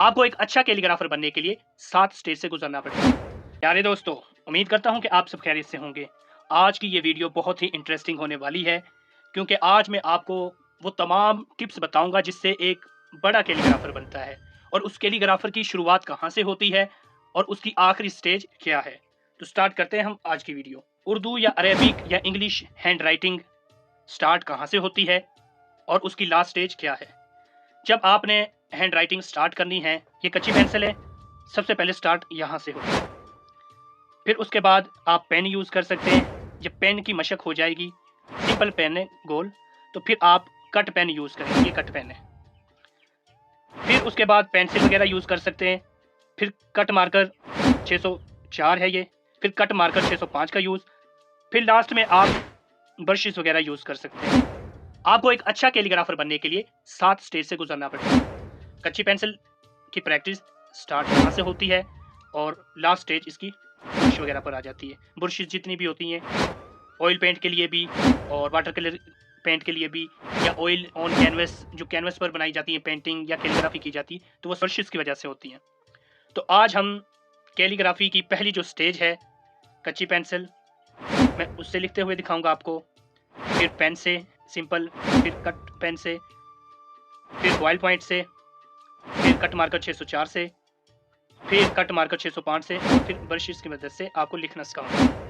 आपको एक अच्छा कैलीग्राफर बनने के लिए 7 स्टेज से गुजरना पड़ेगा। प्यारे दोस्तों, उम्मीद करता हूँ कि आप सब खैरियत से होंगे। आज की ये वीडियो बहुत ही इंटरेस्टिंग होने वाली है, क्योंकि आज मैं आपको वो तमाम टिप्स बताऊँगा जिससे एक बड़ा कैलीग्राफर बनता है और उस कैलीग्राफर की शुरुआत कहाँ से होती है और उसकी आखिरी स्टेज क्या है। तो स्टार्ट करते हैं हम आज की वीडियो। उर्दू या अरेबिक या इंग्लिश हैंड राइटिंग स्टार्ट कहाँ से होती है और उसकी लास्ट स्टेज क्या है। जब आपने हैंड राइटिंग स्टार्ट करनी है, ये कच्ची पेंसिल है, सबसे पहले स्टार्ट यहाँ से होगा। फिर उसके बाद आप पेन यूज़ कर सकते हैं। जब पेन की मशक हो जाएगी, सिंपल पेन है गोल, तो फिर आप कट पेन यूज़ करेंगे। ये कट पेन है। फिर उसके बाद पेंसिल वगैरह यूज़ कर सकते हैं। फिर कट मार्कर 604 है ये। फिर कट मार्कर 605 का यूज़। फिर लास्ट में आप ब्रशेस वगैरह यूज़ कर सकते हैं। आपको एक अच्छा कैलीग्राफर बनने के लिए 7 स्टेज से गुजरना पड़ेगा। कच्ची पेंसिल की प्रैक्टिस स्टार्ट यहाँ से होती है और लास्ट स्टेज इसकी ब्रश वगैरह पर आ जाती है। ब्रशेस जितनी भी होती हैं, ऑयल पेंट के लिए भी और वाटर कलर पेंट के लिए भी, या ऑयल ऑन कैनवस, जो कैनवस पर बनाई जाती है पेंटिंग या कैलीग्राफी की जाती है, तो वो ब्रशेस की वजह से होती हैं। तो आज हम कैलीग्राफी की पहली जो स्टेज है, कच्ची पेंसिल, मैं उससे लिखते हुए दिखाऊंगा आपको। फिर पेन से सिंपल, फिर कट पेन से, फिर बॉयल पॉइंट से, फिर कट मार्कर 604 से, फिर कट मार्कर 605 से, और फिर ब्रशेस की मदद से आपको लिखना सिखाऊंगा।